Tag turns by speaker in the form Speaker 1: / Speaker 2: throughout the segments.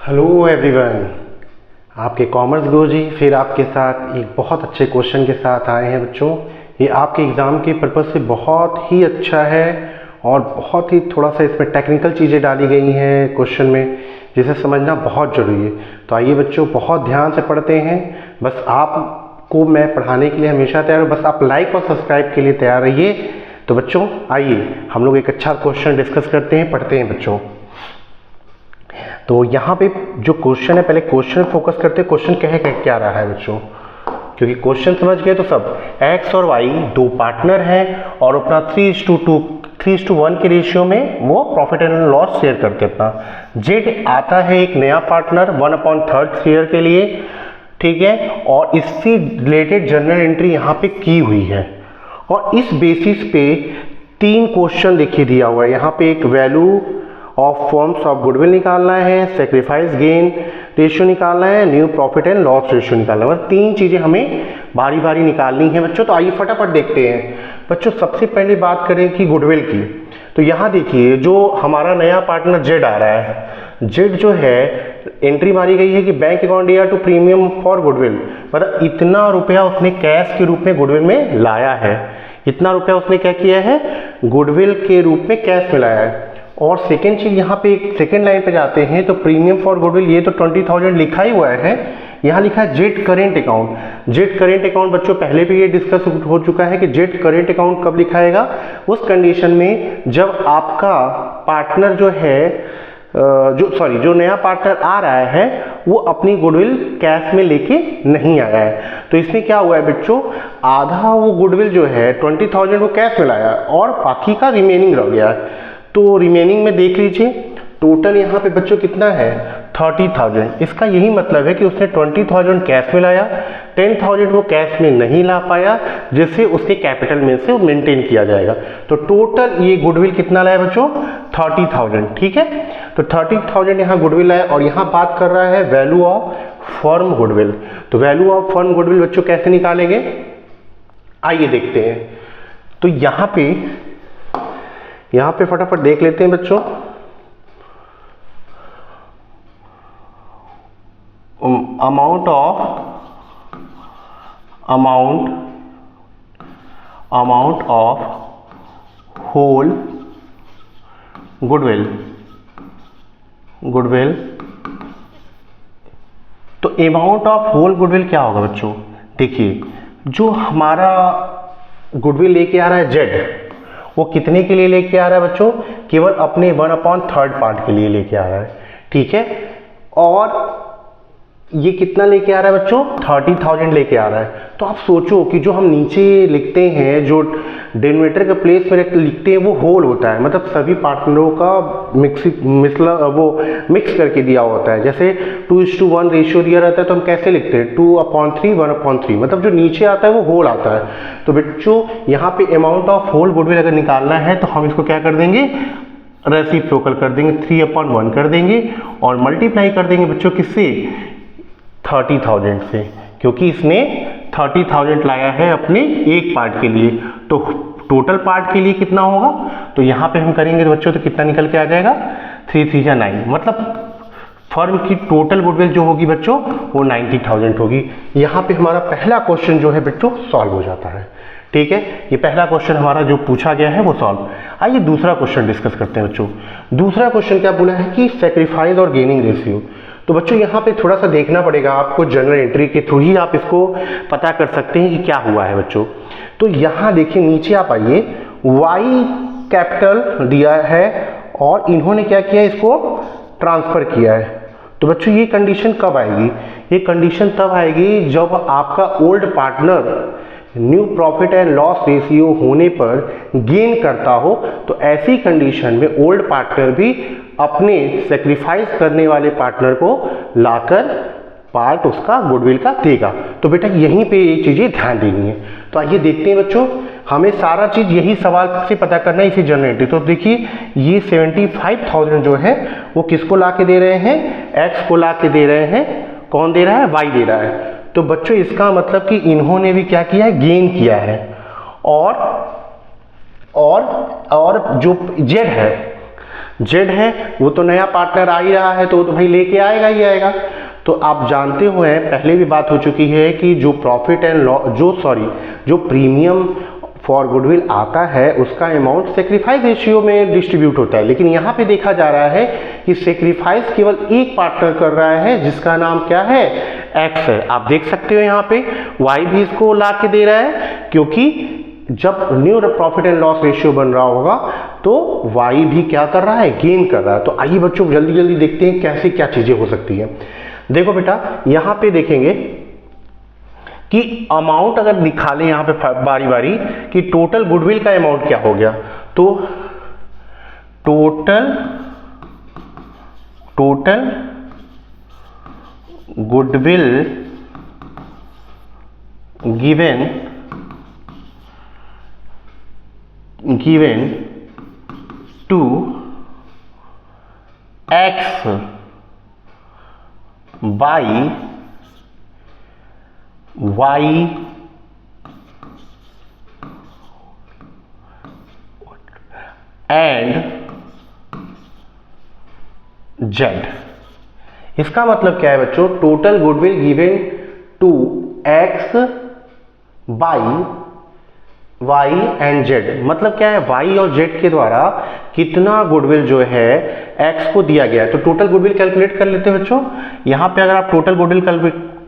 Speaker 1: Hello everyone, आपके commerce गुरुजी फिर आपके साथ एक बहुत अच्छे क्वेश्चन के साथ आए हैं बच्चों। ये आपके एग्ज़ाम के पर्पज़ से बहुत ही अच्छा है और बहुत ही थोड़ा सा इसमें टेक्निकल चीज़ें डाली गई हैं क्वेश्चन में, जिसे समझना बहुत ज़रूरी है। तो आइए बच्चों, बहुत ध्यान से पढ़ते हैं। बस आपको मैं पढ़ाने के लिए हमेशा तैयार हूँ, बस आप लाइक और सब्सक्राइब के लिए तैयार रहिए। तो बच्चों आइए हम लोग एक अच्छा क्वेश्चन डिस्कस करते हैं, पढ़ते हैं बच्चों। तो यहाँ पे जो क्वेश्चन है, पहले क्वेश्चन फोकस करते हैं। क्वेश्चन क्या रहा है बच्चों, क्योंकि क्वेश्चन समझ गए तो सब x और y दो पार्टनर हैं और अपना 3:1 के रेशियो में वो प्रॉफिट एंड लॉस शेयर करते हैं। अपना z आता है एक नया पार्टनर 1/3 शेयर के लिए, ठीक है, और इससे रिलेटेड जनरल एंट्री यहाँ पे की हुई है और इस बेसिस पे 3 क्वेश्चन देखिए दिया हुआ है। यहाँ पे एक value of forms of goodwill निकालना है, सेक्रीफाइस गेन रेशियो निकालना है, new profit and loss ratio निकालना है। मतलब 3 चीज़ें हमें बारी बारी निकालनी है बच्चों। तो आइए फटाफट देखते हैं बच्चों। सबसे पहले बात करें कि गुडविल की, तो यहाँ देखिए जो हमारा नया पार्टनर जेड आ रहा है, जेड जो है एंट्री मारी गई है कि बैंक अकाउंट या टू प्रीमियम फॉर गुडविल, मतलब इतना रुपया उसने कैश के रूप में गुडविल में लाया है। इतना रुपया उसने क्या किया है, गुडविल के रूप में कैश में लाया है। और सेकेंड चीज यहाँ पे एक सेकेंड लाइन पे जाते हैं तो प्रीमियम फॉर गुडविल, ये तो 20,000 लिखा ही हुआ है। यहाँ लिखा है Z current account. Z current account बच्चों पहले भी ये डिस्कस हो चुका है कि जेड करेंट अकाउंट कब लिखाएगा, उस कंडीशन में जब आपका पार्टनर जो है जो नया पार्टनर आ रहा है वो अपनी गुडविल कैश में लेके नहीं आया है। तो इसमें क्या हुआ है बच्चों, आधा वो गुडविल जो है 20,000 वो कैश में लाया और बाकी का रिमेनिंग रह गया है। तो रिमेनिंग में देख लीजिए टोटल यहाँ पे बच्चों कितना है, 30,000। इसका यही मतलब है कि उसने 20,000 कैश में लाया, 10,000 वो कैश में नहीं ला पाया, जिससे उसके कैपिटल में से वो मेंटेन किया जाएगा। तो टोटल ये गुडविल कितना लाया बच्चों, 30,000, ठीक है। तो 30,000 यहाँ गुडविल लाया और यहाँ बात कर रहा है वैल्यू ऑफ फर्म गुडविल। तो वैल्यू ऑफ फर्म गुडविल बच्चों कैसे निकालेंगे, आइए देखते हैं। तो यहाँ पे फटाफट देख लेते हैं बच्चों। Amount of whole goodwill. तो अमाउंट ऑफ होल गुडविल क्या होगा बच्चों, देखिए जो हमारा गुडविल लेके आ रहा है जेड, वो कितने के लिए लेके आ रहा है बच्चों, केवल अपने 1/3 पार्ट के लिए लेके आ रहा है, ठीक है। और ये कितना लेके आ रहा है बच्चों, 30,000 लेके आ रहा है। तो आप सोचो कि जो हम नीचे लिखते हैं, जो डिनोमिनेटर के प्लेस में लिखते हैं वो होल होता है, मतलब सभी पार्टनरों का मिक्स करके दिया होता है। जैसे 2:1 रेशियो दिया रहता है तो हम कैसे लिखते हैं, 2/3 1/3, मतलब जो नीचे आता है वो होल आता है। तो बच्चों यहाँ पे अमाउंट ऑफ होल गुडविल अगर निकालना है तो हम इसको क्या कर देंगे, रेसिप्रोकल कर देंगे, 3/1 कर देंगे और मल्टीप्लाई कर देंगे बच्चों किससे, 30,000 से, क्योंकि इसने 30,000 लाया है अपने एक पार्ट के लिए। तो टोटल पार्ट के लिए कितना होगा, तो यहाँ पे हम करेंगे तो बच्चों तो कितना निकल के आ जाएगा, 3 × 9, मतलब फर्म की टोटल गुडविल जो होगी बच्चों वो 90,000 होगी। यहाँ पे हमारा पहला क्वेश्चन जो है बच्चों सॉल्व हो जाता है, ठीक है। ये पहला क्वेश्चन हमारा जो पूछा गया है वो सॉल्व। आइए दूसरा क्वेश्चन डिस्कस करते हैं बच्चों। दूसरा क्वेश्चन क्या बोला है कि सेक्रीफाइस और गेनिंग रेशियो। तो बच्चों यहाँ पे थोड़ा सा देखना पड़ेगा आपको, जनरल एंट्री के थ्रू ही आप इसको पता कर सकते हैं कि क्या हुआ है बच्चों। तो यहाँ देखिए नीचे आप आइए, वाई कैपिटल दिया है और इन्होंने क्या किया, इसको ट्रांसफर किया है। तो बच्चों ये कंडीशन कब आएगी, ये कंडीशन तब आएगी जब आपका old partner new profit and loss ratio होने पर गेन करता हो। तो ऐसी कंडीशन में ओल्ड पार्टनर भी अपने सेक्रीफाइस करने वाले पार्टनर को लाकर पार्ट उसका गुडविल का देगा। तो बेटा यहीं पे ये चीजें ध्यान देनी है। तो आइए देखते हैं बच्चों, हमें सारा चीज यही सवाल से पता करना है, इसी जनरल एंट्री। तो देखिए ये 75,000 जो है वो किसको ला के दे रहे हैं, एक्स को ला के दे रहे हैं। कौन दे रहा है, वाई दे रहा है। तो बच्चों इसका मतलब कि इन्होंने भी क्या किया है, गेन किया है। और जो जेड है जेड है वो तो नया पार्टनर आ ही रहा है तो भाई लेके आएगा ही आएगा। तो आप जानते हुए पहले भी बात हो चुकी है कि जो प्रॉफिट एंड लॉस जो प्रीमियम फॉर गुडविल आता है उसका अमाउंट सेक्रीफाइस रेशियो में डिस्ट्रीब्यूट होता है, लेकिन यहाँ पे देखा जा रहा है कि सेक्रीफाइस केवल एक पार्टनर कर रहा है जिसका नाम क्या है, एक्स है। आप देख सकते हो यहाँ पे वाई भी इसको ला के दे रहा है, क्योंकि जब new profit and loss ratio बन रहा होगा तो वाई भी क्या कर रहा है, गेन कर रहा है। तो आइए बच्चों जल्दी जल्दी देखते हैं कैसे क्या चीजें हो सकती है। देखो बेटा यहाँ पे देखेंगे कि अमाउंट अगर निकालें यहाँ पे बारी बारी कि टोटल गुडविल का अमाउंट क्या हो गया, तो total goodwill given to X by Y and Z. इसका मतलब क्या है बच्चों, total goodwill given to X by Y and Z. मतलब क्या है, वाई और जेड के द्वारा कितना गुडविल जो है एक्स को दिया गया है। तो टोटल गुडविल कैलकुलेट कर लेते हैं बच्चों। यहां पे अगर आप टोटल गुडविल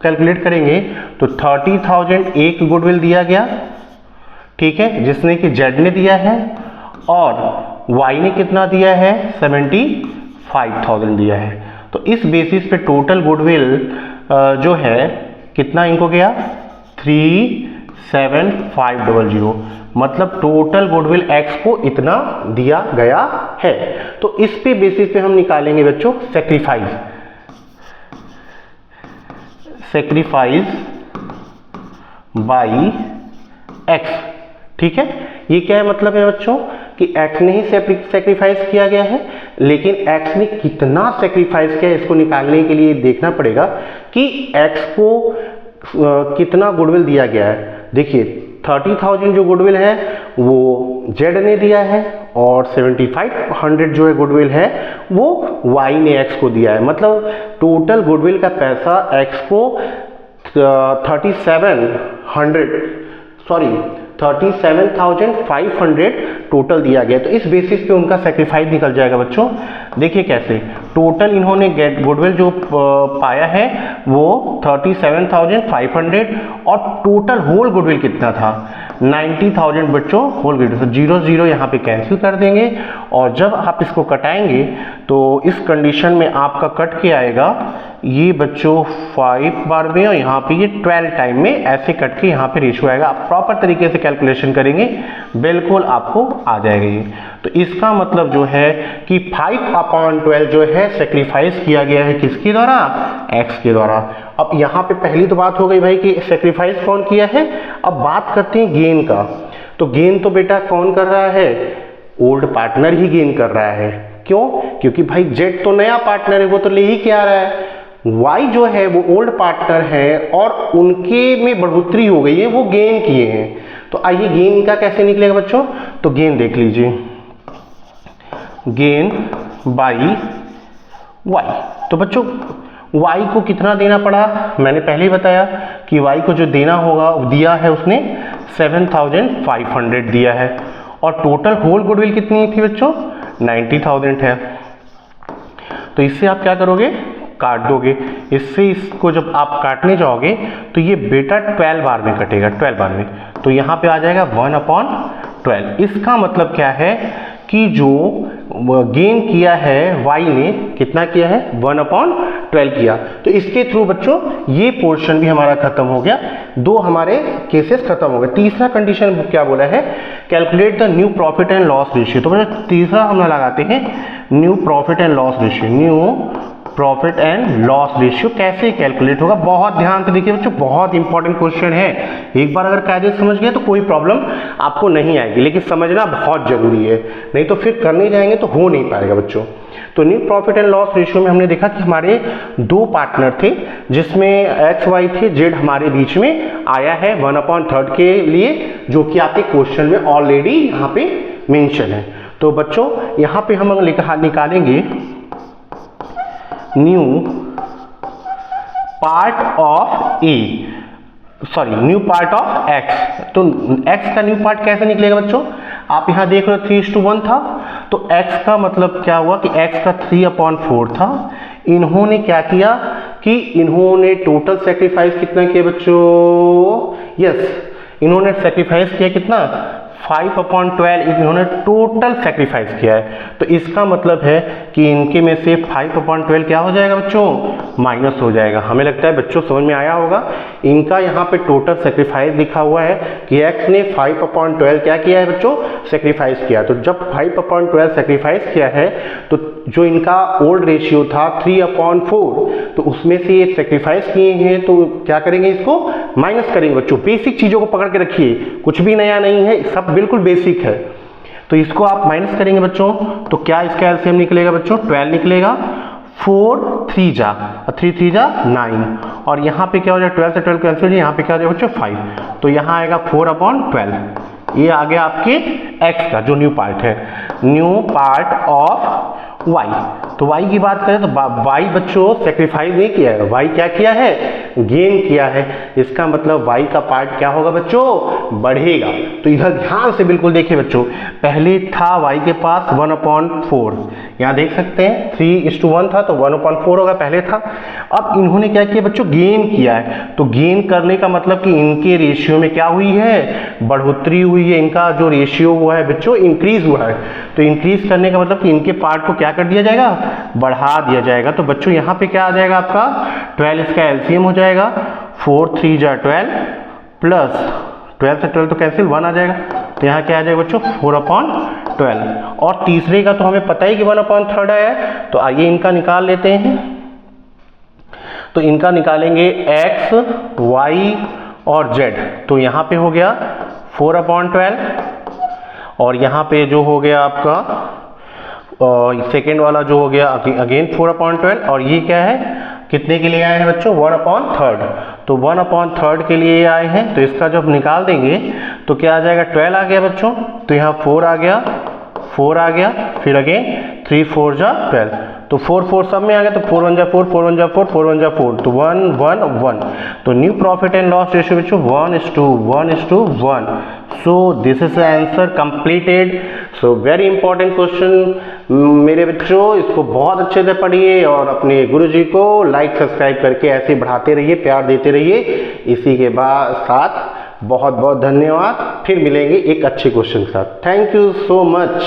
Speaker 1: कैलकुलेट करेंगे तो 30,000 एक गुडविल दिया गया, ठीक है, जिसने कि जेड ने दिया है, और वाई ने कितना दिया है, 75,000 दिया है। तो इस बेसिस पे टोटल गुडविल जो है कितना इनको गया, 37500। मतलब टोटल गुडविल एक्स को इतना दिया गया है। तो इस पे बेसिस पे हम निकालेंगे बच्चों सेक्रीफाइस बाई एक्स, ठीक है। ये क्या है, मतलब है बच्चों कि एक्स ने ही सेक्रीफाइस किया गया है, लेकिन एक्स ने कितना सेक्रीफाइस किया है इसको निकालने के लिए देखना पड़ेगा कि एक्स को कितना गुडविल दिया गया है। देखिए 30,000 जो गुडविल है वो जेड ने दिया है, और 7500 जो है गुडविल है वो वाई ने एक्स को दिया है। मतलब टोटल गुडविल का पैसा एक्स को 37,500 टोटल दिया गया। तो इस बेसिस पे उनका सेक्रीफाइस निकल जाएगा बच्चों। देखिए कैसे, टोटल इन्होंने गुडविल जो पाया है वो 37,500, और टोटल होल गुडविल कितना था, 90,000 बच्चों होल गुडविल। तो 0 यहाँ पे कैंसिल कर देंगे, और जब आप इसको कटाएंगे तो इस कंडीशन में आपका कट के आएगा ये बच्चों 5 बार में, और यहाँ पे ये 12 टाइम में ऐसे कट के यहाँ पे रेशियो आएगा। आप प्रॉपर तरीके से कैलकुलेशन करेंगे बिल्कुल आपको आ जाएगा ये। तो इसका मतलब जो है कि 5/12 जो है सेक्रीफाइस किया गया है किसके द्वारा, एक्स के द्वारा। अब यहाँ पे पहली तो बात हो गई भाई कि सेक्रीफाइस कौन किया है। अब बात करते हैं गेन का। तो गेन तो बेटा कौन कर रहा है, ओल्ड पार्टनर ही गेन कर रहा है। क्यों, क्योंकि भाई जेड तो नया पार्टनर है, वो तो ले ही के आ रहा है। वाई जो है वो ओल्ड पार्टनर है और उनके में बढ़ोतरी हो गई है, वो गेन किए हैं। तो आइए गेन का कैसे निकलेगा बच्चों, तो गेन देख लीजिए, गेन बाई वाई। तो बच्चों वाई को कितना देना पड़ा, मैंने पहले ही बताया कि वाई को जो देना होगा दिया है उसने 7,500 दिया है, और टोटल होल गुडविल कितनी थी बच्चों, 90,000 है। तो इससे आप क्या करोगे, काट दोगे। इससे इसको जब आप काटने जाओगे तो ये बेटा 12 बार में कटेगा, 12 बार में। तो यहाँ पे आ जाएगा 1/12। इसका मतलब क्या है कि जो गेन किया है वाई ने, कितना किया है, 1/12 किया। तो इसके थ्रू बच्चों ये पोर्शन भी हमारा खत्म हो गया, 2 हमारे केसेस खत्म हो गए। तीसरा कंडीशन क्या बोला है, calculate the new profit and loss ratio. तो बच्चों तीसरा हम लगाते हैं new profit and loss ratio. New profit and loss ratio कैसे कैलकुलेट होगा, बहुत ध्यान से देखिए बच्चों, बहुत इंपॉर्टेंट क्वेश्चन है। एक बार अगर कायदे से समझ गए तो कोई प्रॉब्लम आपको नहीं आएगी, लेकिन समझना बहुत जरूरी है, नहीं तो फिर करने जाएंगे तो हो नहीं पाएगा बच्चों। तो new profit and loss ratio में हमने देखा कि हमारे 2 पार्टनर थे, जिसमें एक्स वाई थे, जेड हमारे बीच में आया है 1/3 के लिए, जो कि आपके क्वेश्चन में ऑलरेडी यहाँ पे मेंशन है। तो बच्चों यहाँ पे हम निकालेंगे new part of A, sorry new part of x. तो एक्स का न्यू पार्ट कैसे निकलेगा बच्चों? आप यहाँ देख रहे हो 3:1 था, तो x का मतलब क्या हुआ कि x का 3/4 था। इन्होंने क्या किया कि इन्होंने टोटल सेक्रीफाइस कितना किया बच्चों? यस, इन्होंने सेक्रीफाइस किया कितना? 5/12 इन्होंने टोटल सेक्रीफाइस किया है। तो इसका मतलब है कि इनके में से 5/12 क्या हो जाएगा बच्चों? माइनस हो जाएगा। हमें लगता है बच्चों समझ में आया होगा। इनका यहाँ पे टोटल सेक्रीफाइस लिखा हुआ है कि x ने 5/12 क्या किया है बच्चों? सेक्रीफाइस किया। तो जब 5/12 सेक्रीफाइस किया है तो जो इनका ओल्ड रेशियो था 3/4, तो उसमें से ये सेक्रीफाइस किए हैं, तो क्या करेंगे? इसको माइनस करेंगे बच्चों। बेसिक चीज़ों को पकड़ के रखिए, कुछ भी नया नहीं है, सब बिल्कुल बेसिक है। तो इसको आप माइनस करेंगे बच्चों, तो क्या इसका एलसीएम निकलेगा बच्चों? 12 निकलेगा। 4 3 जा 3 3 जा 9, और यहाँ पे क्या हो जाएगा? 12 से 12 कैंसिल, यहाँ पे क्या हो जाएगा बच्चों? 5। तो यहाँ आएगा 4/12। ये आ गया आपके x का जो न्यू पार्ट है, न्यू पार्ट ऑफ y। तो y की बात करें तो y बच्चों सेक्रीफाइस नहीं किया है, y क्या किया है? गेन किया है। इसका मतलब y का पार्ट क्या होगा बच्चों? बढ़ेगा। तो इधर ध्यान से बिल्कुल देखिए बच्चों, पहले था y के पास 1/4, यहाँ देख सकते हैं 3:1 था, तो 1/4 होगा, पहले था। अब इन्होंने क्या किया बच्चों? गेन किया है। तो गेन करने का मतलब कि इनके रेशियो में क्या हुई है? बढ़ोतरी हुई है। इनका जो रेशियो हुआ है बच्चों, इंक्रीज हुआ है। तो इंक्रीज करने का मतलब कि इनके पार्ट को क्या कर दिया जाएगा? बढ़ा दिया जाएगा। तो बच्चों यहाँ पे क्या आ जाएगा आपका? 12, इसका एलसीएम हो जाएगा। 4 3 जा 12 प्लस 12 से 12 तो कैंसिल, 1 आ जाएगा। तो यहाँ क्या आ जाएगा बच्चों? 4/12। और तीसरे का तो हमें पता ही कि 1/3 आया है, तो आइए इनका निकाल लेते हैं। तो इनका निकालेंगे x, y और z। तो यहाँ पे हो गया 4/12, और यहाँ पे जो हो गया आपका सेकेंड वाला जो हो गया अगेन 4/12, और ये क्या है? कितने के लिए आए हैं बच्चों? 1/3। तो 1/3 के लिए आए हैं। तो इसका जब निकाल देंगे तो क्या आ जाएगा? 12 आ गया बच्चों। तो यहाँ 4 आ गया, 4 आ गया, फिर अगेन 3 4 जा 12, तो 4 4 सब में आ गया। तो 4 1 जा 4, 4 1 जा 4, 4 1 जा 4, तो 1 1 1। तो new profit and loss ratio बच्चों 1:1:1। So this is the answer completed. So very important question मेरे बच्चों, इसको बहुत अच्छे से पढ़िए और अपने गुरुजी को लाइक सब्सक्राइब करके ऐसे बढ़ाते रहिए, प्यार देते रहिए। इसी के बाद साथ बहुत बहुत धन्यवाद। फिर मिलेंगे एक अच्छे क्वेश्चन के साथ। Thank you so much.